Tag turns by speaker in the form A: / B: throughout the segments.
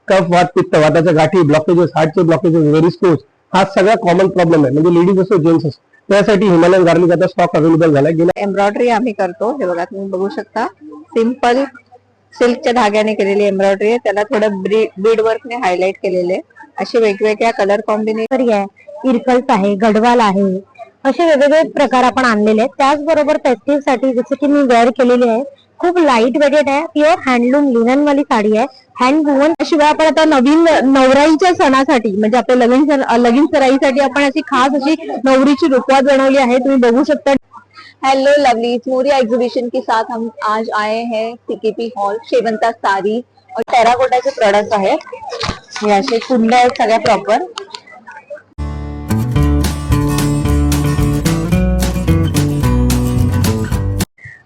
A: कफ, वात, पित्त, वाताच्या गाठी, ब्लॉकेजेस, हार्टचे ब्लॉकेजेस, व्हेरिकोज, हा सगळा कॉमन प्रॉब्लेम आहे. म्हणजे लेडीज असो जेंट्स असो, त्यासाठी हिमालयन गार्लिक आता स्टॉक अवेलेबल झालाय.
B: एम्ब्रॉयडरी आम्ही करतो. हे बघा तुम्ही बघू शकता, सिंपल सिल्कच्या धाग्याने केलेली एम्ब्रॉयडरी आहे. त्याला थोडं बीड वर्कने हायलाइट केलेले. असे वेगवेगळ्या कलर कॉम्बिनेशन आहे.
C: इरकल्स आहे, गडवाल आहे, असे वेगवेगळे प्रकार आपण आणलेले आहेत. त्याचबरोबर फेस्टिव्ह साठी जसं की मी वेअर केलेली आहे, खूप लाईट वेटेड आहे, प्युअर हँडलूम लिनन वाली साडी आहे, हँड वुवन.
B: शिवाय आपण आता नवीन नवराईच्या सणासाठी म्हणजे आपल्या लगीन सराईसाठी आपण अशी खास अशी नवरीची रुखवत बनवली आहे. तुम्ही बघू शकता. हेलो लवली, मोरिया एग्जीबिशन के साथ हम आज आए हैं सीकेपी हॉल. शेवंता साड़ी और टेराकोटाचे प्रोडक्ट आहेत. हे असे कुंड्या आहेत सगळ्या प्रॉपर.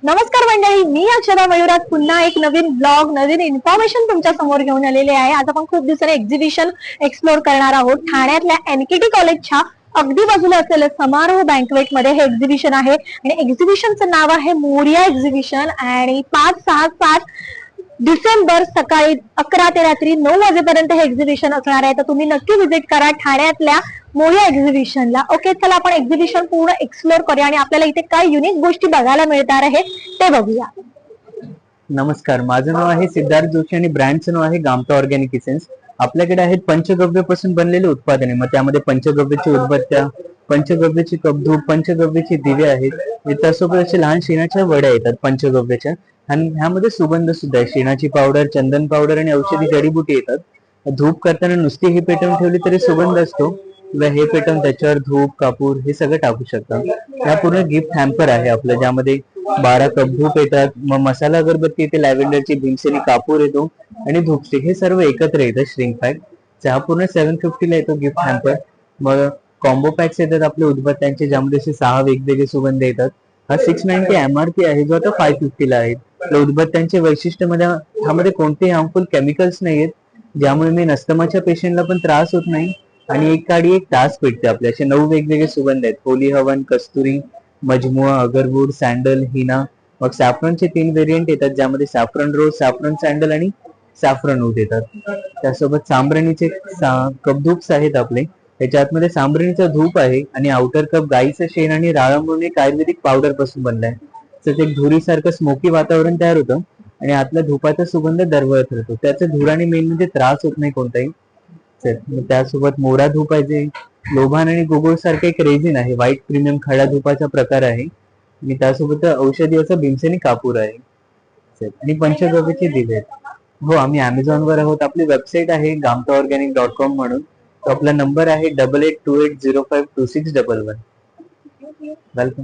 B: नमस्कार मंडळी, मी अक्षरा मयुरात पुन्हा एक नवीन ब्लॉग, नवीन इन्फॉर्मेशन तुमच्या समोर घेऊन आलेले आहे. आज आपण खूप दिवसांनी एक्झिबिशन एक्सप्लोर करणार आहोत. ठाण्यातल्या एनकेटी कॉलेजच्या अगदी बाजूला असलेलं समारोह बँकवेट मध्ये हे एक्झिबिशन आहे आणि एक्झिबिशनचं नाव आहे मोरिया एक्झिबिशन. आणि 5, 6, 7 डिसेंबर सकाळी 11 ते रात्री 9 वाजेपर्यंत हे एक्झिबिशन असणार आहे. तर तुम्ही नक्की व्हिजिट करा ठाण्यातल्या मोरिया एक्झिबिशनला. ओके, चला आपण एक्झिबिशन पूर्ण एक्सप्लोर करूया आणि आपल्याला इथे काय युनिक गोष्टी बघायला मिळणार आहे ते बघूया.
D: नमस्कार, माझं नाव आहे सिद्धार्थ जोशी आणि ब्रँडचं नाव आहे गामता ऑर्गॅनिक इसेन्स. आपल्याकडे आहेत पंचगव्यापासून बनलेले उत्पादने. मग त्यामध्ये पंचगव्याची उदबत्त्या, पंचगव्याची कपधूप, पंचगव्याचे दिवे आहेत. त्यासोबत असे लहान शेणाच्या वड्या येतात पंचगव्याच्या. आणि ह्यामध्ये सुगंध सुद्धा आहे. शेणाची पावडर, चंदन पावडर आणि औषधी जडीबुटी येतात. धूप करताना नुसती ही पेटवून ठेवली तरी सुगंध असतो, किंवा हे पेटवून त्याच्यावर धूप, कापूर हे सगळं टाकू शकता. हा पूर्ण गिफ्ट हॅम्पर आहे आपलं, ज्यामध्ये 12 कप धूप येतात. मग मसाला अगरबत्ती येते, लॅव्हेंडरची, भीमसेनी कापूर येतो आणि धूपस्टिक, हे सर्व एकत्र येतं श्रिंक पॅक. हा पूर्ण 750 ला येतो गिफ्ट हॅम्पर. मग कॉम्बो पॅक्स येतात आपले उदबत्त्यांचे, ज्यामध्ये 6 वेगवेगळे सुगंध येतात. हा 690 MRP आहे, जो आता 550 ला आहे. उदबत्त्यांचे वैशिष्ट्य मध्ये ह्यामध्ये कोणतेही हार्मफुल केमिकल्स नाहीयेत, ज्यामुळे मी नस्तमाच्या पेशंटला पण त्रास होत नाही. आणि एक काडी एक तास पेटते आपले. असे 9 वेगवेगळे सुगंध आहेत. होली हवन, कस्तुरी, मजमुआ, अगरवूड, सॅन्डल, हिना. मग सॅफ्रनचे 3 व्हेरियंट येतात, ज्यामध्ये सॅफ्रन रोज, सॅफ्रन सॅन्डल आणि सॅफ्रन ऊद येतात. त्यासोबत सांबरणीचे कपधूप्स आहेत आपले. त्याच्या आतमध्ये सांबरणीचा धूप आहे आणि आउटर कप गाईचं शेण आणि राळा म्हणून एक आयुर्वेदिक पावडर पासून बनलाय. तर एक धुरीसारखं स्मोकी वातावरण तयार होतं आणि आतल्या धुपाचा सुगंध दरवळत राहतो. त्याच्या धुराने मेन म्हणजे त्रास होत नाही कोणताही. त्यासोबत मोरा धूप आहे, लोभान आणि गुगुळ सारखं एक रेझिन आहे, व्हाईट प्रीमियम खडा धुपाचा प्रकार आहे. आणि त्यासोबत औषधी असं भीमसेनी कापूर आहे आणि पंचगव्याचे दिवे आहेत. हो, आम्ही Amazon वर आहोत. आपली वेबसाईट आहे gamtaorganic.com म्हणून. तो आपला नंबर आहे 8828052611. वेलकम.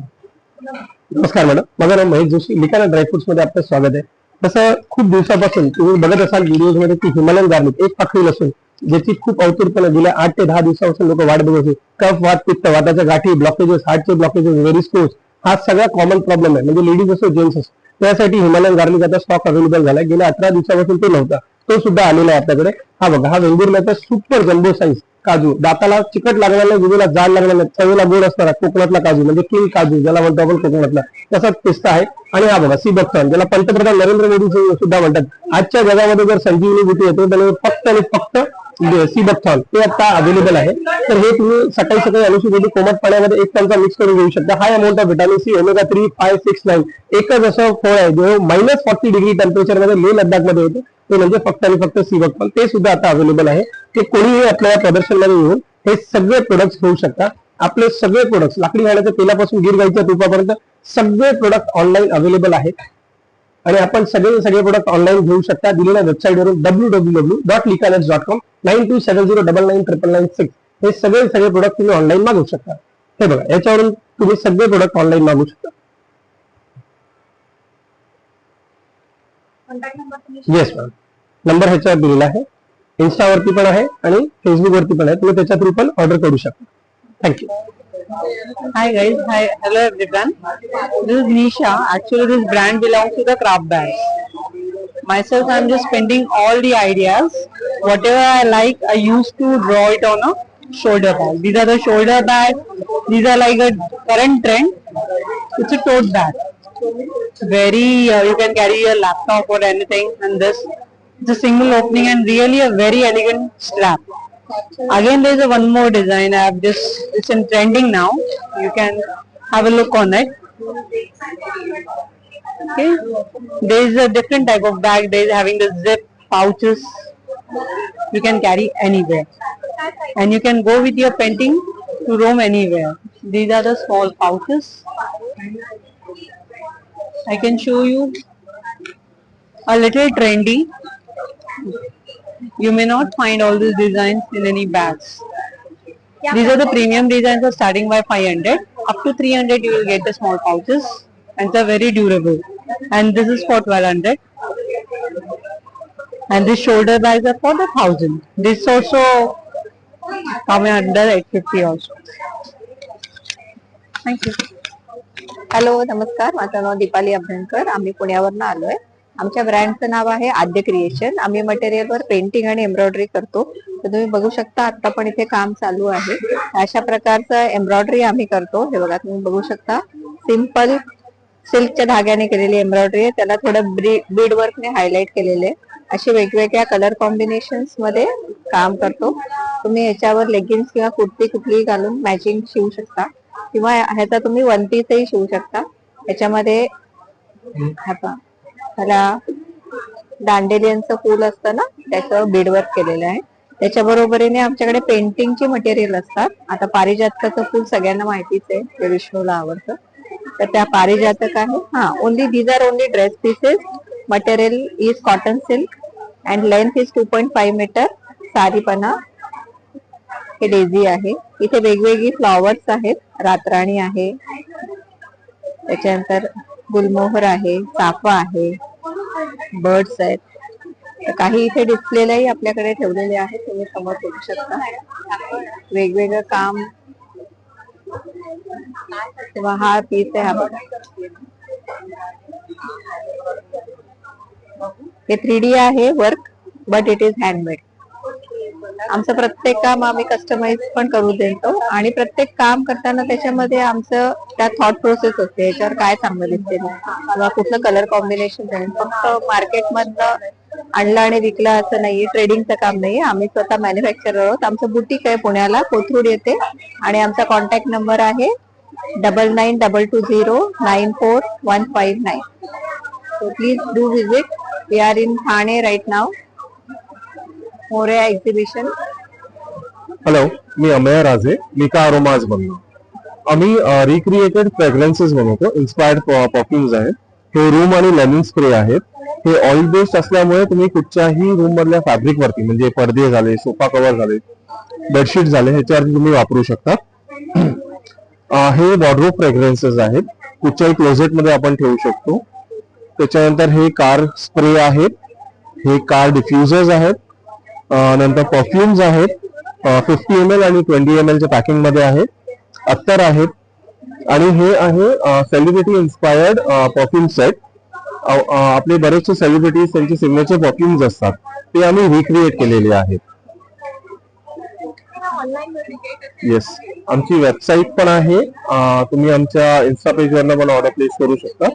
A: नमस्कार मॅडम, माझं नाव महेश जोशी, लिकाना ड्रायफ्रुट्स मध्ये आपलं स्वागत आहे. तसं खूप दिवसापासून तुम्ही बघत असाल व्हिडिओज मध्ये की हिमालयन गार्लिक एक पाकळी नसून ज्याची खूप अवतरपणे गेल्या 8 ते 10 दिवसापासून लोक वाट बघत होते. कफ, वात, पित्त, वाताच्या गाठी, ब्लॉकेजेस, हार्टचे ब्लॉकेजेस, व्हेरिकोज, हा सगळा कॉमन प्रॉब्लेम आहे. म्हणजे लेडीज असो जेंट्स असो, त्यासाठी हिमालयन गार्लिक आता स्टॉक अवेलेबल झालाय. गेल्या 18 दिवसापासून तो नव्हता, तो सुद्धा आलेला आहे आपल्याकडे. हा बघा, हा वेंगुर्ल्याचा सुपर जम्बो साईज काजू, दाताला चिकट लागणार नाही, जिभेला जाड लागणार नाही, चवीला गोड असणारा कोकणातला काजू, म्हणजे किंग काजू ज्याला म्हणतो आपण कोकणातला, तसाच पिस्ता आहे. आणि हा बघा सीबकथॉर्न, ज्याला पंतप्रधान नरेंद्र मोदी सुद्धा म्हणतात. आजच्या जगामध्ये जर संजीवनी बुटी येते तर फक्त आणि फक्त सीबकथॉर्न ते आता अवेलेबल आहे. तर हे तुम्ही सकाळी सकाळी अनुषंगाने कोमट पाण्यामध्ये 1 चमचा मिक्स करून घेऊ शकता. High amount of vitamin C, omega 3, 5, 6, 9 एकच असं फळ आहे जो -40 डिग्री टेम्परेचर मध्ये लेह लद्दाख मध्ये होतं. ते म्हणजे फक्त आणि फक्त सीबकथॉर्न. ते सुद्धा आता अवेलेबल आहे. ते कोणीही आपल्या प्रदर्शनामध्ये येऊन हे सगळे प्रोडक्ट्स घेऊ शकता. आपले सगळे प्रोडक्ट्स लाकडी घाण्याच्या तेलापासून गिर गाईच्या तुपापर्यंत सगळे प्रोडक्ट ऑनलाईन अवेलेबल आहेत. आणि आपण सगळे प्रोडक्ट ऑनलाईन घेऊ शकता दिलेल्या वेबसाईटवरून www.licanex.com 9270999996 हे सगळे प्रोडक्ट तुम्ही ऑनलाईन मागवू शकता. हे बघा, याच्यावरून तुम्ही सगळे प्रोडक्ट ऑनलाईन मागवू शकता. येस मॅम, नंबर ह्याच्यावर दिलेला आहे. इन्स्टावरती पण आहे आणि फेसबुक वरती पण आहे. तुम्ही त्याच्या थ्रू पण ऑर्डर करू शकता. Thank you.
E: Hi guys, hello everyone. This is Nisha. Actually, this brand belongs to the craft bag. Myself, I'm just spending all the ideas. Whatever I like, I used to draw it on a shoulder bag. These are the shoulder bags. These are like a current trend. It's a tote bag. Very, you can carry your laptop or anything. And this It's a single opening and really a very elegant strap. Again, there's a one more design. It's in trending now. You can have a look on it. Okay, there's a different type of bag. There's having the zip pouches. You can carry anywhere, and you can go with your painting to roam anywhere. These are the small pouches. I can show you a little trendy. You may not find all these designs in any bags. These are the premium designs are starting by 500. Up to 300 you will get the small pouches, and they're very durable. And this is for 1200. And these shoulder bags are for the 1000. This also come under 850 also. Thank you.
B: Hello नमस्कार, माझं नाव दीपाली अभ्यंकर. आम्ही पुण्यावरून आलोय. आमच्या ब्रँडचं नाव आहे आद्य creation. आम्ही मटेरियलवर painting आणि एम्ब्रॉयडरी करतो. तर तुम्ही बघू शकता आता पण इथे काम चालू आहे. अशा प्रकारचं एम्ब्रॉयडरी आम्ही करतो. हे बघा तुम्ही बघू शकता, सिंपल सिल्कच्या धाग्याने केलेली एम्ब्रॉयडरी आहे. त्याला थोडं बीड वर्कने हायलाइट केलेले. असे वेगवेगळ्या कलर कॉम्बिनेशन्स मध्ये काम करतो. तुम्ही याच्यावर लेगिन्स किंवा कुर्ती कुठलीही घालून मॅचिंग शिवू शकता, किंवा ह्याचा तुम्ही वन पीसही शिवू शकता. याच्यामध्ये त्याला दांडेलियनचं फूल असतं ना, त्याचं बीडवर्क केलेलं आहे. त्याच्या बरोबरीने आमच्याकडे पेंटिंगची मटेरियल असतात. आता पारिजातकाचं फूल सगळ्यांना माहितीच आहे, ते विष्णूला आवडतं. तर त्या पारिजातक आहे. Only these are only dress pieces. Material is cotton silk and length is 2.5 metre. सारीपणा हे डेझी आहे. इथे वेगवेगळी फ्लॉवर्स आहेत. रातराणी आहे, त्याच्यानंतर गुलमोहर आहे, चाफा आहे, बर्ड्स आहेत. तर काही इथे डिस्प्लेलाही आपल्याकडे ठेवलेले आहेत. तुम्ही समोर बघू शकता वेगवेगळं काम. तेव्हा हा पीस आहे, हा बघा, हे 3D आहे work, but it is handmade. आमचं प्रत्येक काम आम्ही कस्टमाइज पण करू देतो, आणि प्रत्येक काम करताना त्याच्यामध्ये आमचं त्या थॉट प्रोसेस असते. याच्यावर काय चांगलं दिसते किंवा कुठलं कलर कॉम्बिनेशन आहे. फक्त मार्केटमधनं आणलं आणि विकलं असं नाही, ट्रेडिंगचं काम नाही. आम्ही स्वतः मॅन्युफॅक्चरर आहोत. आमचं बुटीक आहे पुण्याला, कोथरूड येथे, आणि आमचा कॉन्टॅक्ट नंबर आहे 9922094159. So please do visit. We are in Thane right now. Morya exhibition.
F: Hello, मी अमेय राजे, मिका अरोमाज बनलो. आम्ही रिक्रिएटेड फ्रेग्रन्सेस बनवतो. इन्स्पायर्ड परफ्युम्स आहेत. हे रूम आणि लेमन स्प्रे आहेत. हे ऑइल बेस्ड असल्यामुळे तुम्ही कुठच्याही रूम मधल्या फॅब्रिक वरती, म्हणजे पडदे झाले, सोफा कव्हर झाले, बेडशीट झाले, ह्याच्यावरती तुम्ही वापरू शकता. हे वॉर्डरोब फ्रेग्रन्सेस आहेत. कुठच्याही क्लोजेट मध्ये आपण ठेवू शकतो. त्याच्यानंतर हे कार स्प्रे आहेत. हे कार डिफ्युजर्स आहेत. नंतर परफ्युम्स आहेत. 50 ml आणि 20 ml च्या पॅकिंग मध्ये आहेत. अत्तर आहेत. आणि हे आहे सेलिब्रिटी इन्स्पायर्ड परफ्युम सेट. आपले बरेचसे सेलिब्रिटीज त्यांचे सिग्नेचर परफ्युम्स असतात, ते आम्ही रिक्रिएट केलेले आहेत. येस, आमची वेबसाईट पण आहे. तुम्ही आमच्या इन्स्टा पेजवरनं पण ऑर्डर प्लेस करू शकता.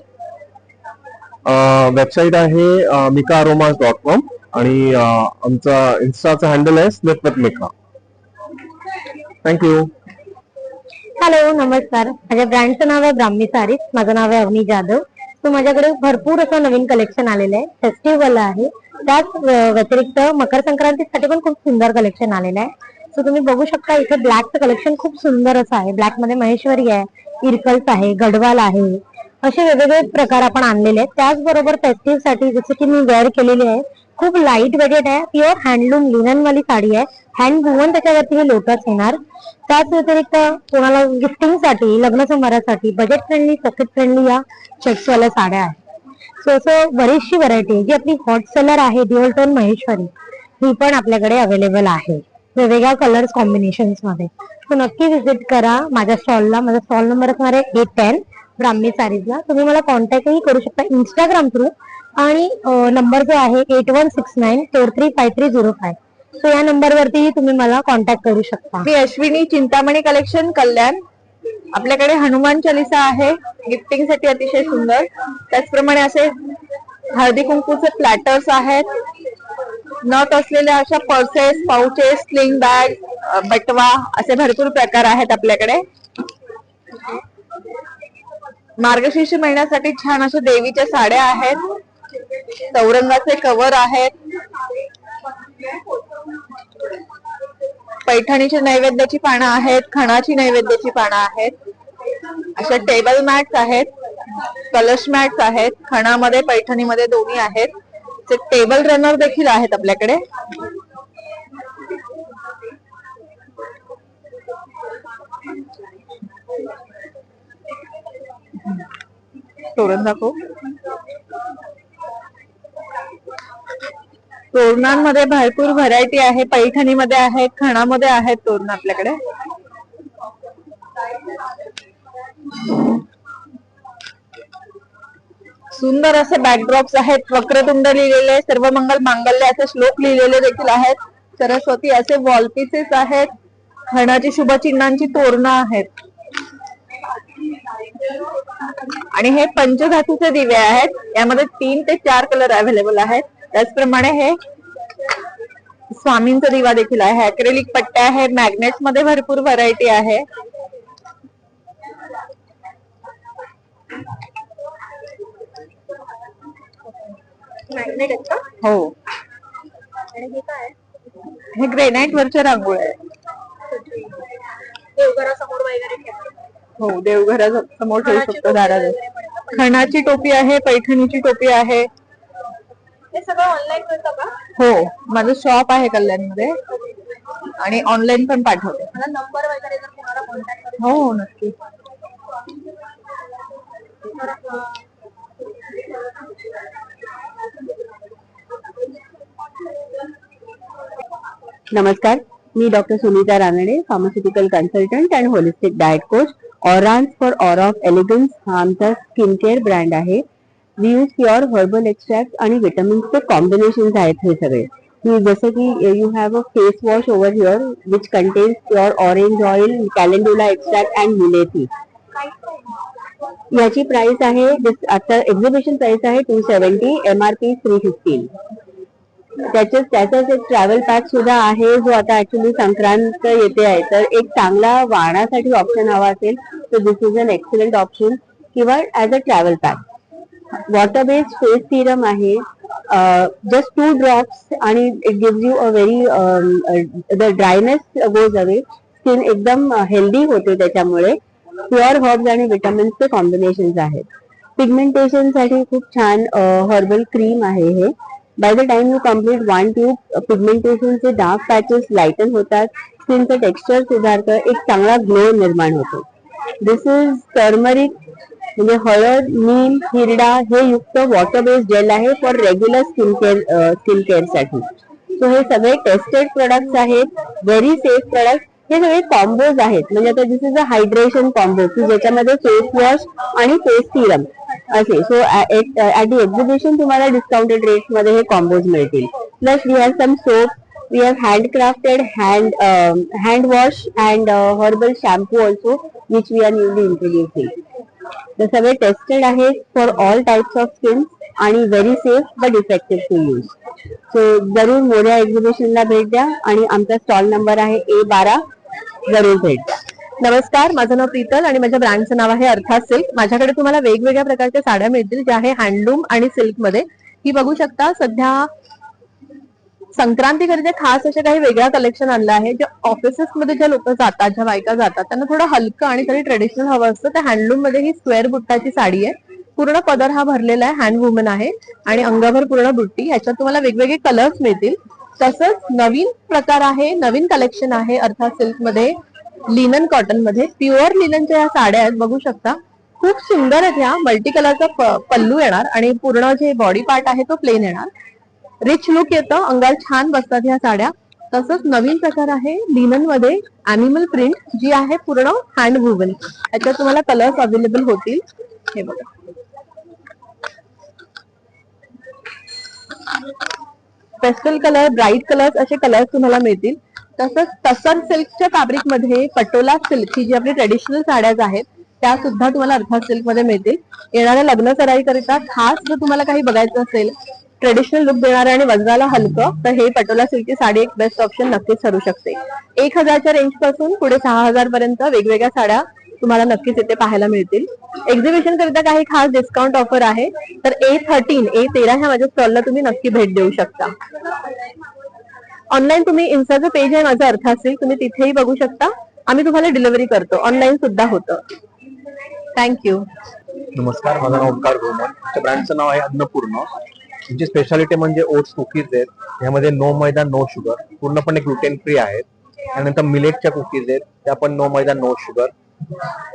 F: वेबसाईट आहे mikaaromas.com आणि आमचा इन्स्टाचा हँडल आहे slip with Mika. Thank you.
C: Hello नमस्कार, माझ्या ब्रँडचं नाव आहे ब्राह्मी सारीज. माझं नाव आहे अवनी जाधव. तो माझ्याकडे भरपूर असं नवीन कलेक्शन आलेलं आहे. फेस्टिवल आहे, त्याच व्यतिरिक्त मकर संक्रांतीसाठी पण खूप सुंदर कलेक्शन आलेलं आहे. सो तुम्ही बघू शकता इथे ब्लॅकचं कलेक्शन खूप सुंदर असं आहे. ब्लॅक मध्ये महेश्वरी आहे, इरकल्स आहे, गडवाल आहे, असे वेगवेगळे प्रकार आपण आणलेले आहेत. त्याचबरोबर फेस्टिव्ह साठी जसं की मी वेअर केलेली आहे, खूप लाईट वेटेड आहे, प्युअर हँडलूम लिनन वाली साडी आहे. हँड वुवन त्याच्यावरती हे लोटस येणार. त्याच व्यतिरिक्त कोणाला गिफ्टिंग साठी, लग्न समारंभासाठी बजेट फ्रेंडली, पॉकेट फ्रेंडली या चेक्सवाल्या साड्या आहेत. सो असं बरीचशी व्हरायटी आहे. जी आपली हॉट सेलर आहे ड्युअल टोन महेश्वरी, ही पण आपल्याकडे अवेलेबल आहे वेगवेगळ्या कलर्स कॉम्बिनेशन्स मध्ये. सो नक्की व्हिजिट करा माझ्या स्टॉलला. माझा स्टॉल नंबर असणार आहे 810 ब्राह्मी सारीजला. तुम्ही मला कॉन्टॅक्टही करू शकता इंस्टाग्राम थ्रू, आणि नंबर जो आहे 8169435305. सो या नंबरवरती तुम्ही मला कॉन्टॅक्ट करू शकता.
B: मी अश्विनी, चिंतामणी कलेक्शन, कल्याण. आपल्याकडे हनुमान चालिसा आहे गिफ्टिंग साठी अतिशय सुंदर. त्याचप्रमाणे असे हळदी कुंकूचे प्लॅटर्स आहेत, नथ असलेल्या अशा पर्सेस, पाउचेस, स्लिंग बॅग, बटवा असे भरपूर प्रकार आहेत आपल्याकडे. मार्गशीर्ष महिन्यासाठी छान अशा देवीच्या साड्या आहेत, चौरंगाचे कव्हर आहेत, पैठणीची नैवेद्याची पानं आहेत, खणाची नैवेद्याची पानं आहेत, अशा टेबल मॅट्स आहेत, कलश मॅट्स आहेत, खणामध्ये पैठणीमध्ये दोन्ही आहेत. ते टेबल रनर देखील आहेत आपल्याकडे. तोरण दाखव. तोरणांमध्ये भरपूर व्हरायटी आहे, पैठणीमध्ये आहेत, खणामध्ये आहेत तोरण आपल्याकडे. सुंदर असे बॅकड्रॉप्स आहेत, वक्रतुंड लिहिलेले, सर्व मंगल मांगल्य असे श्लोक लिहिलेले देखील आहेत, सरस्वती असे वॉल पीसेस आहेत, खणाची शुभचिन्हांची तोरणं आहेत. आणि हे पंचधातूचे दिवे आहेत, यामध्ये 3 ते 4 कलर अवेलेबल आहेत. त्याचप्रमाणे हे स्वामींचा दिवा देखील आहे, अक्रेलिक पट्ट्या आहे, मॅग्नेट्स मध्ये भरपूर व्हरायटी आहे. हो, हे ग्रेनाइट वरच्या रांगोळ्या आहेत.
C: देवघरासमोर वगैरे
B: हो, देवघरासमोर ठेवू शकतो दारात. खणाची टोपी आहे, पैठणीची टोपी आहे.
C: हे सगळं ऑनलाईन मिळतं का?
B: हो, माझं शॉप आहे कल्याणमध्ये आणि ऑनलाईन पण पाठवते.
C: मला नंबर वगैरे जर तुम्हाला कॉन्टॅक्ट
B: हो, नक्की.
E: नमस्कार, मी doctor Sunita Ranade, pharmaceutical consultant and holistic diet coach. Auraans for aura of elegance हा आमचा स्किन केअर ब्रँड आहे. We use pure herbal extract आणि विटामिन्सचे कॉम्बिनेशन आहेत हे सगळे. जसं की you have a face wash over here which contains pure orange oil, calendula extract and mulethi. याची प्राइस आहे, आता एक्झिबिशन प्राइस आहे 270, MRP 315. त्याचाच एक ट्रॅव्हल पॅक सुद्धा आहे, जो आता ऍक्च्युली संक्रांत येते आहे, तर एक चांगला वाणासाठी ऑप्शन हवा असेल तर दिस इज अन एक्सलंट ऑप्शन, किंवा as a travel pack. Water based face serum आहे, जस्ट 2 ड्रॉप्स आणि it gives you a very the dryness goes away. Skin एकदम हेल्दी होते त्याच्यामुळे. प्युअर हर्ब्स आणि विटामिन्सचे कॉम्बिनेशन आहेत. पिगमेंटेशन साठी खूप छान हर्बल क्रीम आहे हे. By the time you complete 1 tube, पिगमेंटेशनचे डार्क पॅचेस लाइटन होतात, स्किनचं टेक्स्चर सुधारतं, एक चांगला ग्लो निर्माण होतो. दिस इज टर्मरिक म्हणजे हळद, नीम, हिरडा हे युक्त वॉटर बेस्ड जेल आहे फॉर रेग्युलर स्किन केअर साठी. सो हे सगळे टेस्टेड प्रोडक्ट्स आहेत, व्हेरी सेफ प्रोडक्ट. हे सगळे कॉम्बोज आहेत, म्हणजे आता this is a hydration combo की ज्याच्यामध्ये फेस वॉश आणि फेस सिरम असे. सो ऍट द एक्झिबिशन तुम्हाला डिस्काउंटेड रेट्स मध्ये हे कॉम्बोज मिळतील. Plus we have some soap, we have handcrafted hand wash and herbal shampoo also which we are newly introducing. ते सगळे टेस्टेड आहेत for all types of skin आणि very safe but effective to use. So जरूर मोऱ्या एक्झिबिशनला भेट द्या आणि आमचा stall number आहे A12, जरूर भेट द्या.
B: नमस्कार, माझं नाव प्रीतल आणि माझ्या ब्रँडचं नाव आहे अर्थात सिल्क. माझ्याकडे तुम्हाला वेगवेगळ्या प्रकारच्या साड्या मिळतील, ज्या आहे हँडलूम आणि सिल्क मध्ये. ही बघू शकता, सध्या संक्रांतीकरिता खास असे काही वेगळ्या कलेक्शन आणलं आहे. जे ऑफिसेस मध्ये ज्या लोक जातात, ज्या बायका जातात, त्यांना थोडं हलकं आणि तरी ट्रेडिशनल हवं असतं. त्या हँडलूम मध्ये ही स्क्वेअर बुट्टाची साडी आहे. पूर्ण पदर हा भरलेला आहे, हँड वुमन आहे आणि अंगाभर पूर्ण बुट्टी. याच्यात तुम्हाला वेगवेगळे कलर्स मिळतील. तसंच नवीन प्रकार आहे, नवीन कलेक्शन आहे अर्थात सिल्क मध्ये, लिनन कॉटन मध्ये. प्युअर लिननच्या या साड्या आहेत, बघू शकता. खूप सुंदर आहेत ह्या. मल्टी कलरचा पल्लू येणार आणि पूर्ण जे बॉडी पार्ट आहे तो प्लेन येणार. रिच लुक येतं, अंगाला छान बसतात ह्या साड्या. तसंच नवीन प्रकार आहे लिनन मध्ये अॅनिमल प्रिंट, जी आहे पूर्ण हँड वुवन. याच्यात तुम्हाला कलर्स अवेलेबल होतील. हे बघा, पेस्टल कलर, ब्राईट कलर्स असे कलर्स तुम्हाला मिळतील. तसंच तसर सिल्कच्या फॅब्रिक मध्ये पटोला सिल्क ही जी आपली ट्रेडिशनल साड्या आहेत त्या सुद्धा तुम्हाला अर्थात सिल्क मध्ये मिळतील. येणाऱ्या लग्न सराईकरिता खास जर तुम्हाला काही बघायचं असेल ट्रेडिशनल लुक देणारं आणि वजनाला हलकं, तर हे पटोला सिल्कची साडी एक बेस्ट ऑप्शन नक्कीच ठरू शकते. 1000च्या रेंज पासून पुढे 6000 पर्यंत वेगवेगळ्या साड्या तुम्हाला नक्कीच इथे पाहायला मिळतील. एक्झिबिशन करिता काही खास डिस्काउंट ऑफर आहे, तर A13 ह्या माझ्या स्टॉलला तुम्ही नक्की भेट देऊ शकता. ऑनलाईन तुम्ही इन्स्टाचं पेज आहे माझा अर्थ असेल, तुम्ही तिथेही बघू शकता. आम्ही तुम्हाला डिलिव्हरी करतो, ऑनलाईन सुद्धा होतं. थँक्यू.
F: नमस्कार, माझं नाव ओंकार गोमन. आमच्या ब्रँडचं नाव आहे अन्नपूर्ण. तुमची स्पेशालिटी म्हणजे ओट्स कुकीज आहेत. यामध्ये नो मैदा नो शुगर, पूर्णपणे ग्लुटेन फ्री आहेत. त्यानंतर मिलेटच्या कुकीज आहेत, त्या पण नो मैदा नो शुगर.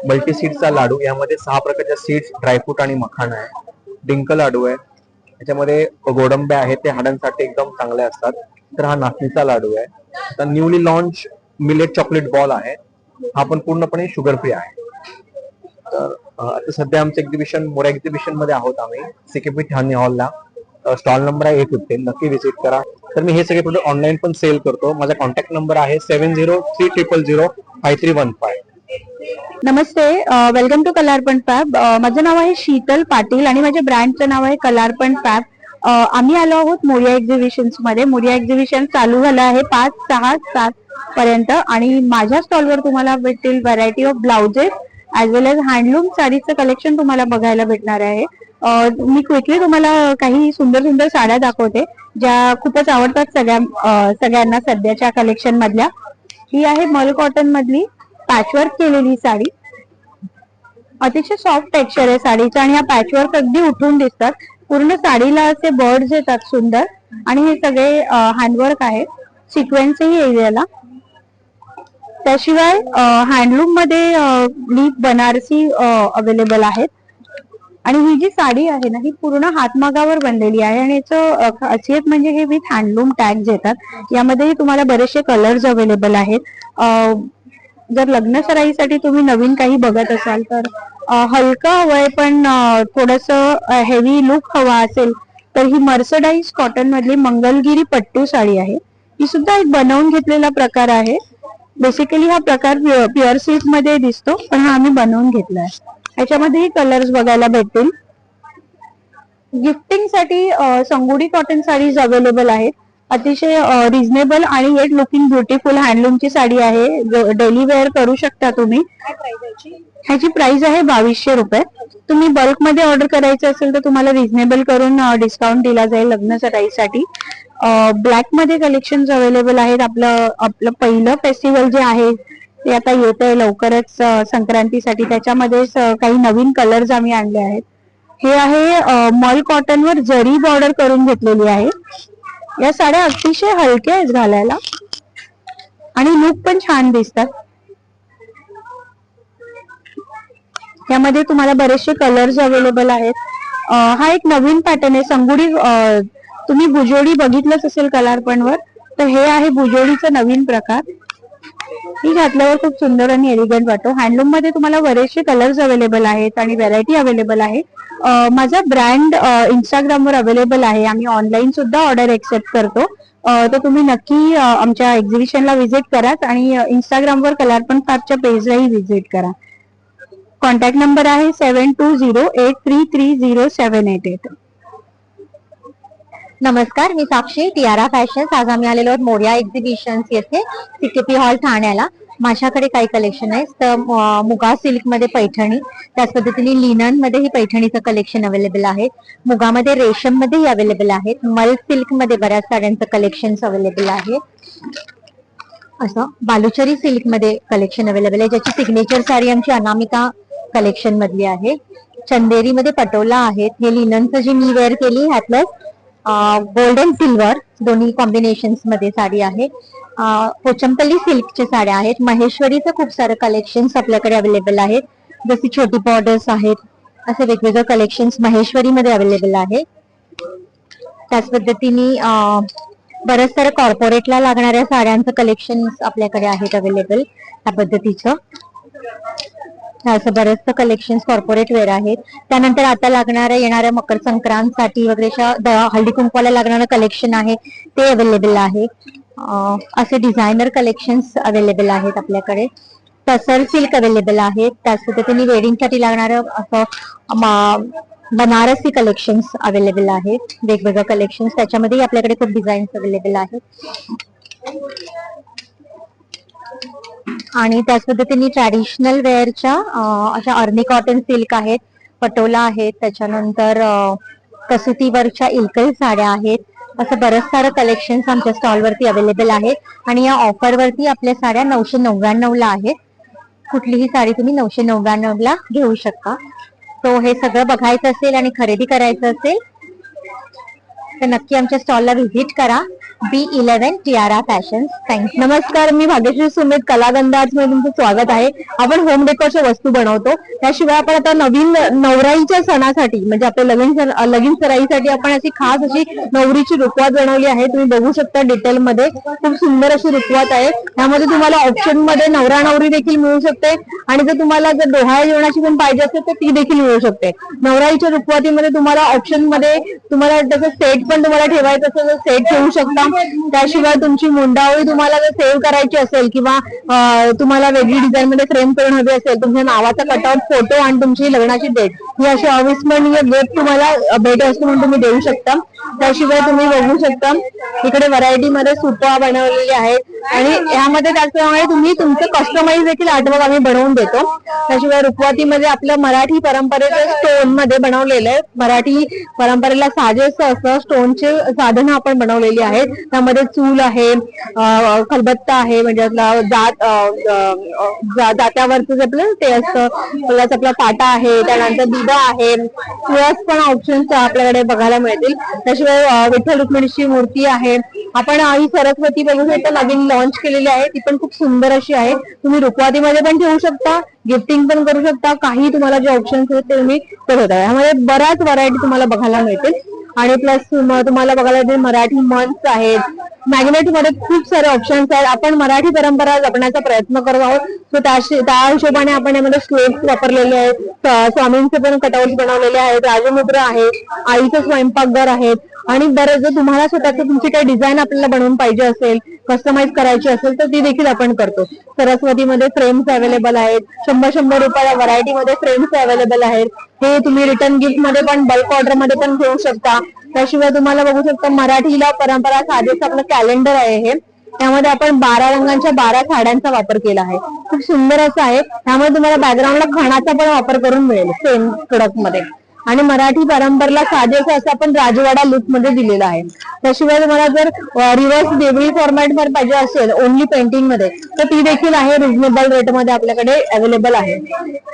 F: मल्टी सीड्सचा लाडू, यामध्ये 6 प्रकारच्या सीड्स, ड्रायफ्रूट आणि मखाना आहे. डिंक लाडू आहे, त्याच्यामध्ये गोडंबे आहेत, ते हाडांसाठी एकदम चांगले असतात. तर हा नाचणीचा लाडू आहे. तर newly launch millet chocolate ball आहे, हा पण पूर्णपणे शुगर फ्री आहे. तर आता सध्या आमचं एक्झिबिशन मोरा एक्झिबिशन मध्ये आहोत आम्ही, CKP ठाणे हॉलला. स्टॉल नंबर आहे 115, नक्की व्हिजिट करा. तर मी हे सगळे प्रोडक्ट ऑनलाईन पण सेल करतो. माझा कॉन्टॅक्ट नंबर आहे 7030005315.
B: नमस्ते, वेलकम टू कलार्पण फॅब. माझं नाव आहे शीतल पाटील आणि माझ्या ब्रँडचं नाव आहे कलार्पण फॅब. आम्ही आलो आहोत मोरिया एक्झिबिशन्स मध्ये. मोरिया एक्झिबिशन चालू झालं आहे 5, 6, 7 पर्यंत आणि माझ्या स्टॉलवर तुम्हाला भेटतील variety of blouses as well as handloom साडीचं कलेक्शन तुम्हाला बघायला भेटणार आहे. मी क्विकली तुम्हाला काही सुंदर सुंदर साड्या दाखवते ज्या खूपच आवडतात सगळ्यांना सध्याच्या कलेक्शन मधल्या. ही आहे मल कॉटन मधली पॅचवर्क केलेली साडी. अतिशय सॉफ्ट टेक्स्चर आहे साडीचं आणि या पॅचवर्क अगदी उठून दिसतात. पूर्ण साडीला असे बर्ड्स येतात सुंदर आणि हे सगळे हँडवर्क आहे. सिक्वेन्सही येईल याला. त्याशिवाय हँडलूम मध्ये लीफ बनारसी अवेलेबल आहेत. आणि ही जी साडी आहे ना, ही पूर्ण हातमागावर बनलेली आहे आणि याचं खासियत म्हणजे हे विथ हँडलूम टॅग्स येतात. यामध्येही तुम्हाला बरेचसे कलर्स अवेलेबल आहेत. जर लग्न सराईसाठी तुम्ही नवीन काही बघत असाल तर हलका हवंय पण थोडस हेवी लुक हवा असेल तर ही मर्सडाईज कॉटन मधली मंगलगिरी पट्टू साडी आहे. ही सुद्धा एक बनवून घेतलेला प्रकार आहे. बेसिकली हा प्रकार प्युअर सिल्क मध्ये दिसतो, पण हा आम्ही बनवून घेतलाय. याच्यामध्येही कलर्स बघायला भेटतील. गिफ्टिंग साठी संगोडी कॉटन साडीज अवेलेबल आहेत. अतिशय रिझनेबल आणि येट लुकिंग ब्युटिफुल हँडलूमची साडी आहे. डेली वेअर करू शकता तुम्ही. ह्याची प्राइस आहे 2200 रुपये. तुम्ही बल्क मध्ये ऑर्डर करायचं असेल तर तुम्हाला रिझनेबल करून डिस्काउंट दिला जाईल लग्न सराईसाठी. ब्लॅक मध्ये कलेक्शन अवेलेबल आहेत. आपलं पहिलं फेस्टिवल जे आहे ते आता येत आहे लवकरच संक्रांतीसाठी. त्याच्यामध्ये काही नवीन कलर्स आम्ही आणले आहेत. हे आहे मल कॉटन वर जरी बॉर्डर करून घेतलेली आहे. या साड्या अतिशय हलक्या आहेत घालायला आणि लुक पण छान दिसतात. यामध्ये तुम्हाला बरेचसे कलर्स अवेलेबल आहेत. हा एक नवीन पॅटर्न आहे संगुडी. तुम्ही भुजोडी बघितलंच असेल कलार्पणवर, तर हे आहे भुजोडीचा नवीन प्रकार. ही घातल्यावर खूप सुंदर आणि एलिगंट वाटतो. हँडलूम मध्ये तुम्हाला बरेचसे कलर्स अवेलेबल आहेत आणि व्हरायटी अवेलेबल आहे. माझा ब्रँड इंस्टाग्रामवर अवेलेबल आहे. आम्ही ऑनलाईन सुद्धा ऑर्डर एक्सेप्ट करतो. तर तुम्ही नक्की आमच्या एक्झिबिशनला व्हिजिट करा आणि इंस्टाग्रामवर कलार्पण फॅबच्या पेजलाही व्हिजिट करा. कॉन्टॅक्ट नंबर आहे 7208330788.
C: नमस्कार, मी साक्षी, टियारा फॅशन्स. आज आम्ही आलेलो आहोत मोरिया एक्झिबिशन्स येथे CKP हॉल ठाण्याला. माझ्याकडे काही कलेक्शन आहे. तर मुगा सिल्क मध्ये पैठणी, त्याच पद्धतीने लिनन मध्ये ही पैठणीचं कलेक्शन अवेलेबल आहे. मुगामध्ये रेशम मध्येही अवेलेबल आहेत. मल सिल्क मध्ये बऱ्याच साड्यांचं कलेक्शन अवेलेबल आहे. असं बालुचरी सिल्क मध्ये कलेक्शन अवेलेबल आहे, ज्याची सिग्नेचर साडी आमची अनामिका कलेक्शन मधली आहे. चंदेरी मध्ये पटोला आहेत. हे लिननचं जी मी वेअर केली ह्यातलं गोल्ड अँड सिल्वर दोन्ही कॉम्बिनेशन्स मध्ये साडी आहे. पोचमपल्ली सिल्कच्या साड्या आहेत. महेश्वरीचं खूप सारं कलेक्शन्स आपल्याकडे अवेलेबल आहेत. जशी छोटी बॉर्डर्स आहेत, असे वेगवेगळे कलेक्शन्स महेश्वरी मध्ये अवेलेबल आहेत. त्याच पद्धतीने बऱ्याच साऱ्या कॉर्पोरेटला लागणाऱ्या साड्यांचं कलेक्शन आपल्याकडे आहेत अवेलेबल. त्या पद्धतीचं असं बरेचसं कलेक्शन कॉर्पोरेट वेअर आहेत. त्यानंतर आता येणाऱ्या मकर संक्रांतसाठी वगैरे हळदी कुंकवाला लागणारं कलेक्शन आहे ते अवेलेबल आहे. असे डिझायनर कलेक्शन्स अवेलेबल आहेत आपल्याकडे. टसर सिल्क अवेलेबल आहेत. त्याच पद्धतीने वेडिंगसाठी लागणारं असं बनारसी कलेक्शन्स अवेलेबल आहेत. वेगवेगळे कलेक्शन्स त्याच्यामध्ये आपल्याकडे खूप डिझाईन्स अवेलेबल आहेत. आणि त्याच पद्धतीने ट्रॅडिशनल वेअरच्या अशा अर्नी कॉटन सिल्क आहेत, पटोला आहेत, त्याच्यानंतर कसुतीवरच्या इल्कल साड्या आहेत. असं बरंच सारं कलेक्शन्स आमच्या स्टॉलवरती अवेलेबल आहेत. आणि या ऑफरवरती आपल्या साड्या 999 ला आहेत. कुठलीही साडी तुम्ही 999 ला घेऊ शकता. तो हे सगळं बघायचं असेल आणि खरेदी करायचं असेल तर नक्की आमच्या स्टॉलला व्हिजिट करा. B11 Tiara fashions. थँक्यू.
B: नमस्कार, मी भाग्यश्री सुमित, कलागंध आर्ट्स मध्ये तुमचं स्वागत आहे. आपण होम डेकोरच्या वस्तू बनवतो. त्याशिवाय आपण आता नवीन नवराईच्या सणासाठी म्हणजे आपल्या लगीन सराईसाठी आपण अशी खास अशी नवरीची रुखवात बनवली आहे. तुम्ही बघू शकता डिटेल मध्ये खूप सुंदर अशी रुखवात आहे. त्यामध्ये तुम्हाला ऑप्शन मध्ये नवरा नवरी देखील मिळू शकते आणि जर तुम्हाला जर डोहाळे जेवणाची पण पाहिजे असेल तर ती देखील मिळू शकते. नवराईच्या रुखवातीमध्ये तुम्हाला ऑप्शन मध्ये तुम्हाला त्याचं सेट पण तुम्हाला ठेवायचं असेल तर सेट ठेवू शकता. त्याशिवाय तुमची मुंडावळी तुम्हाला जर सेव्ह करायची असेल किंवा तुम्हाला वेगळी डिझाईन मध्ये फ्रेम करून हवी असेल, तुमच्या नावाचा कटआउट फोटो आणि तुमची लग्नाची डेट ही अशी अविस्मरणीय भेट तुम्हाला भेट वस्तू म्हणून तुम्ही देऊ शकता. त्याशिवाय तुम्ही बघू शकता इकडे व्हरायटी मध्ये सुपा बनवलेली आहेत आणि यामध्ये त्याचप्रमाणे तुम्ही तुमचं कस्टमाइज देखील आर्टवर्क आम्ही बनवून देतो. त्याशिवाय रुखवातीमध्ये आपलं मराठी परंपरेचं स्टोन मध्ये बनवलेलं आहे. मराठी परंपरेला साजेसं असं स्टोनचे साधनं आपण बनवलेली आहेत. त्यामध्ये चूल आहे, खलबत्ता आहे म्हणजे जात्यावरचं आपलं ते असतं, प्लस आपला पाटा आहे, त्यानंतर दिवा आहे, प्लस पण ऑप्शन्स आपल्याकडे बघायला मिळतील. त्याशिवाय विठ्ठल रुक्मिणीची मूर्ती आहे. आपण ही सरस्वती बघू शकता नवीन लॉन्च केलेली आहे, ती पण खूप सुंदर अशी आहे. तुम्ही रुखवातीमध्ये पण ठेवू शकता, गिफ्टिंग पण करू शकता. काही तुम्हाला जे ऑप्शन्स आहेत ते तुम्ही करत आहे. यामध्ये बऱ्याच व्हरायटी तुम्हाला बघायला मिळतील. आणि प्लस तुम्हाला बघायला मराठी मंच आहेत. मॅग्नेट मध्ये खूप सारे ऑप्शन्स आहेत. आपण मराठी परंपरा जपण्याचा प्रयत्न करत आहोत. सो त्या हिशोबाने आपण यामध्ये स्लेट्स वापरलेले आहेत. स्वामींचे पण कटआउट बनवलेले आहेत. राजमुद्रा आहे, आईचं स्वयंपाकघर आहेत. आणि बरं जर तुम्हाला स्वतःच तुमची काही डिझाईन आपल्याला बनवून पाहिजे असेल, कस्टमाइज करायची असेल तर ती देखील आपण करतो. सरस्वतीमध्ये फ्रेम्स अवेलेबल आहेत. 100 रुपयाला व्हरायटीमध्ये फ्रेम्स अवेलेबल आहेत. हे तुम्ही रिटर्न गिफ्ट मध्ये पण बल्क ऑर्डर मध्ये पण घेऊ शकता. त्याशिवाय तुम्हाला बघू शकता मराठीला परंपरा साजेसं आपलं कॅलेंडर आहे हे. त्यामध्ये आपण 12 रंगांच्या 12 साड्यांचा वापर केला आहे. खूप सुंदर असं आहे. त्यामुळे तुम्हाला बॅकग्राऊंडला खणाचा पण वापर करून मिळेल सेम प्रोडक्ट मध्ये. आणि मराठी परंपरेला साजेसं असं आपण राजवाडा लुक मध्ये दिलेला आहे. त्याशिवाय तुम्हाला जर रिव्हर्स देवळी फॉर्मॅट मध्ये पाहिजे असेल ओनली पेंटिंग मध्ये तर ती देखील आहे. रिझनेबल रेट मध्ये आपल्याकडे अवेलेबल आहे.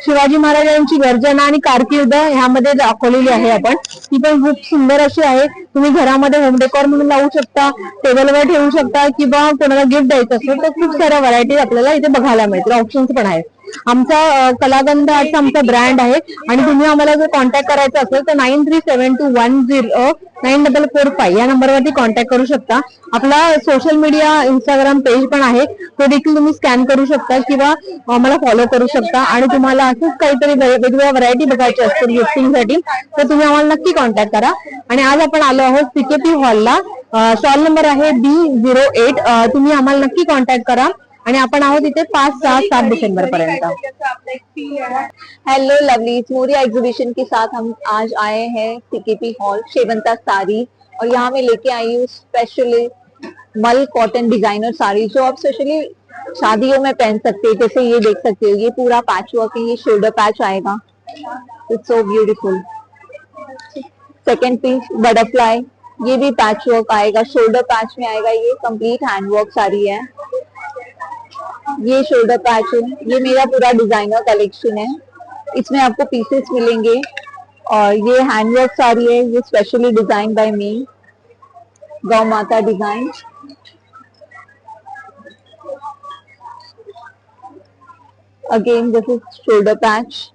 B: शिवाजी महाराजांची गर्जना आणि कारकीर्द ह्यामध्ये दाखवलेली आहे आपण. ती पण खूप सुंदर अशी आहे. तुम्ही घरामध्ये होम डेकोर म्हणून लावू शकता, टेबलवर ठेवू शकता किंवा कोणाला गिफ्ट द्यायचं असेल तर खूप साऱ्या व्हरायटी आपल्याला इथे बघायला मिळतील. ऑप्शन्स पण आहेत. आमचा कलागंध आर्टचा आमचा ब्रँड आहे आणि तुम्ही आम्हाला जर कॉन्टॅक्ट करायचा असेल तर 9372109445 या नंबरवरती कॉन्टॅक्ट करू शकता. आपला सोशल मीडिया इंस्टाग्राम पेज पण आहे, तो देखील तुम्ही स्कॅन करू शकता किंवा आम्हाला फॉलो करू शकता. आणि तुम्हाला असंच काहीतरी वेगवेगळ्या व्हरायटी बघायची असतील गिफ्टिंगसाठी तर तुम्ही आम्हाला नक्की कॉन्टॅक्ट करा. आणि आज आपण आलो आहोत CKP हॉलला. स्टॉल नंबर आहे B08. तुम्ही आम्हाला नक्की कॉन्टॅक्ट करा. आणि आपण आहोत इथे 5, 6, 7 डिसेंबर पर्यंत. हेलो लवलीज, मोरिया एग्जीबिशन के साथ हम आज आए हैं CKP हॉल शेवंता साड़ी और यहाँ मैं लेके आई हूँ स्पेशली मल कॉटन डिजाइनर साड़ी जो आप स्पेशली शादियों में पहन सकते हैं. जैसे ये देख सकते हो, ये पूरा पैच वर्क है, ये शोल्डर पैच आएगा. It's so beautiful. Second piece butterfly, ये भी पैच वर्क आएगा, शोल्डर पैच में आएगा. ये कंप्लीट हैंड वर्क साड़ी है. ये शोल्डर पैच है. ये मेरा पूरा डिजाइनर कलेक्शन है. इसमें आपको पीसेस मिलेंगे और ये हैंडवर्क साड़ी है. ये स्पेशली डिजाइन बाय मी, गौ माता design. Again this is shoulder पैच.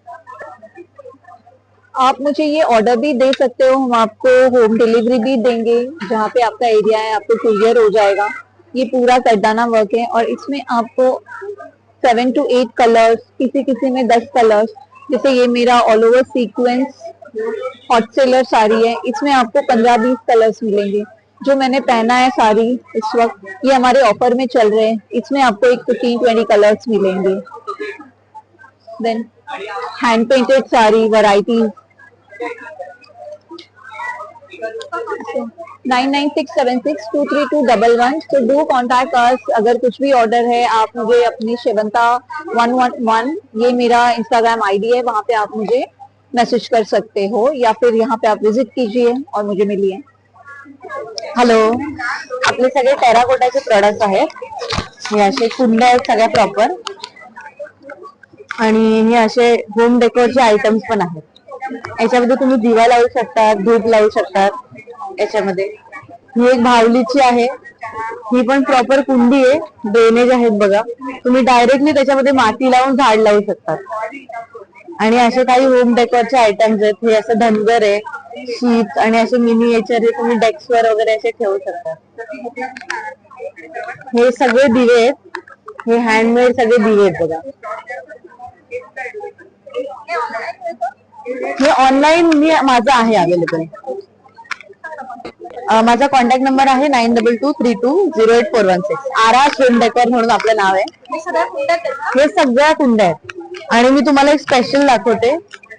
B: आप मुझे ये ऑर्डर भी दे सकते हो, हम आपको होम डिलीवरी भी देंगे. जहाँ पे आपका एरिया है आपको कुरियर हो जाएगा. ये पूरा करदाना वर्क है और इसमें आपको 7 to 8 कलर्स, किसी में 10 कलर्स. जैसे ये मेरा all over sequence hot seller sari है, इसमें आपको 15-20 कलर्स मिलेंगे.
G: जो मैंने पहना है साड़ी इस वक्त, ये हमारे ऑफर में चल रहे हैं। इसमें आपको एक 15-20 कलर्स मिलेंगे। Then hand painted sari varieties 9967623211। तो डू कॉन्टैक्ट अस। अगर कुछ भी ऑर्डर है आप मुझे अपनी शेवंता 111 ये मेरा इंस्टाग्राम आईडी है, वहां पे आप मुझे मैसेज कर सकते हो या फिर यहाँ पे आप विजिट कीजिए और मुझे मिलिए।
E: हॅलो, आपले सगळे टेराकोटाचे प्रोडक्ट आहेत। हे असे कुंड आहेत सगळ्या प्रॉपर, आणि हे असे होम डेकोरचे आयटम्स पण आहेत। याच्यामध्ये तुम्ही दिवा लावू शकता, धूप लावू शकतात। याच्यामध्ये ही एक भावलीची आहे, ही पण प्रॉपर कुंडी आहे। ड्रेनेज आहेत बघा, तुम्ही डायरेक्टली त्याच्यामध्ये माती लावून झाड लावू शकतात। आणि असे काही होम डेकोरचे आयटम्स आहेत। हे असं धनगर आहे, शीट आणि असे मिनिएचर हे तुम्ही डेस्कवर वगैरे असे ठेवू शकता। हे सगळे दिवे आहेत, हे हँडमेड सगळे दिवे आहेत बघा। हे ऑनलाईन माझं आहे अवेलेबल। माझा कॉन्टॅक्ट नंबर आहे 9223208416। आरास होम डेकोर म्हणून आपलं नाव आहे। हे सगळ्या कुंड्या आहेत। आणि मी तुम्हाला एक स्पेशल दाखवते।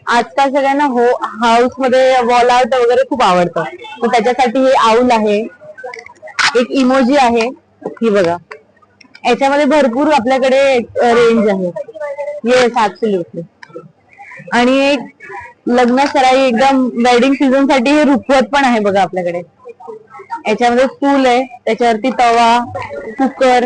E: आजकाल सगळ्यांना हाऊस मध्ये वॉल आर्ट वगैरे खूप आवडतं, तर त्याच्यासाठी हे आऊल आहे, एक इमोजी आहे, ही बघा। याच्यामध्ये भरपूर आपल्याकडे रेंज आहे। Yes absolutely. आणि एक लग्न सराई एकदम वेडिंग सीझन साठी हे रुखवत पण आहे बघा आपल्याकडे। याच्यामध्ये फूल आहे, त्याच्यावरती तवा, कुकर।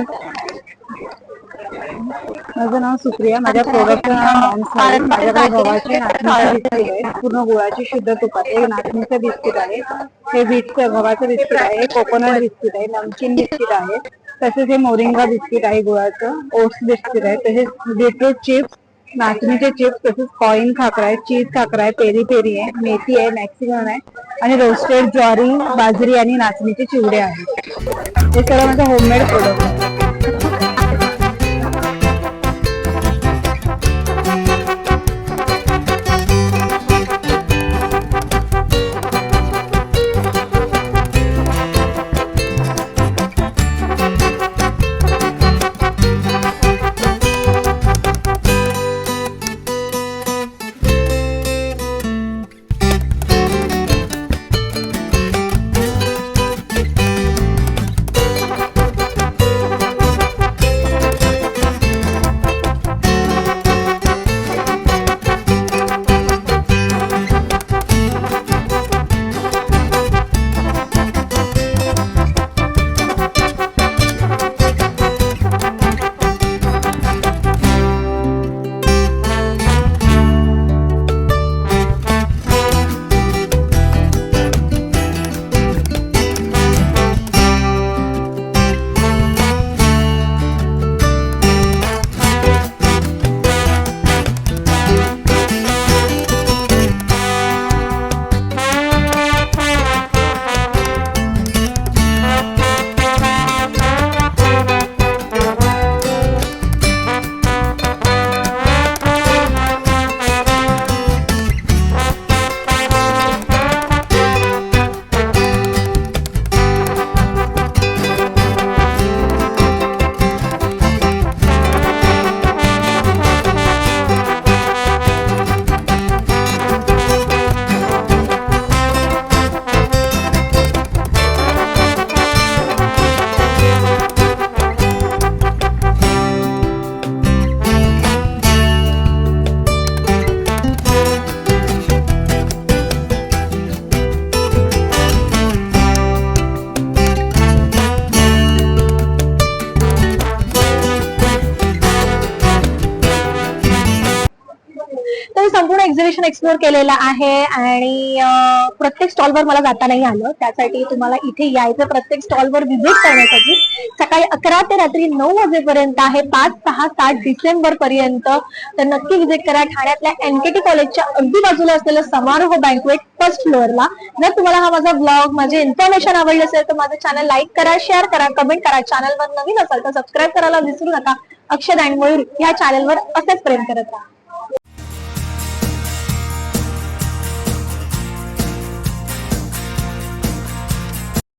G: माझं नाव सुप्रिया, माझ्या प्रोडक्टचं नाव माझ्याकडे गव्हाचे नाचणीचे बिस्किट आहे, पूर्ण गुळाची शुद्ध तुपाचे नाचणीचे बिस्किट आहे, हे बीटचं गव्हाचं बिस्किट आहे, कोकोनट बिस्किट आहे, नमकीन बिस्किट आहे, तसेच हे मोरिंगा बिस्किट आहे गुळाचं, ओट्स बिस्किट आहे, तसेच बीटरूट चिप्स, नाचणीचे चिप्स, तसेच कॉइन खाकरा आहे, चीज खाकरा आहे, पेरी पेरी आहे, मेथी आहे, मॅक्सिकन आहे, आणि रोस्टेड ज्वारी, बाजरी आणि नाचणीचे चिवडे आहेत। हे सगळं माझं होममेड प्रोडक्ट आहे।
B: संपूर्ण एक्झिबिशन एक्सप्लोर केलेलं आहे आणि प्रत्येक स्टॉलवर मला जाता नाही आलं, त्यासाठी तुम्हाला इथे यायचं प्रत्येक स्टॉलवर व्हिजिट करण्यासाठी। सकाळी 11 ते रात्री 9 वाजेपर्यंत आहे, 5, 6, 7 डिसेंबर पर्यंत। तर नक्की व्हिजिट करा ठाण्यातल्या एनकेटी कॉलेजच्या अगदी बाजूला असलेलं समारोह बँक्वेट फर्स्ट फ्लोअरला। जर तुम्हाला हा माझा ब्लॉग, माझे इन्फॉर्मेशन आवडले असेल तर माझं चॅनल लाईक करा, शेअर करा, कमेंट करा। चॅनलवर नवीन असाल तर सबस्क्राईब करायला विसरू नका। अक्षद अँड मयूर या चॅनलवर असेच प्रेम करत राहा।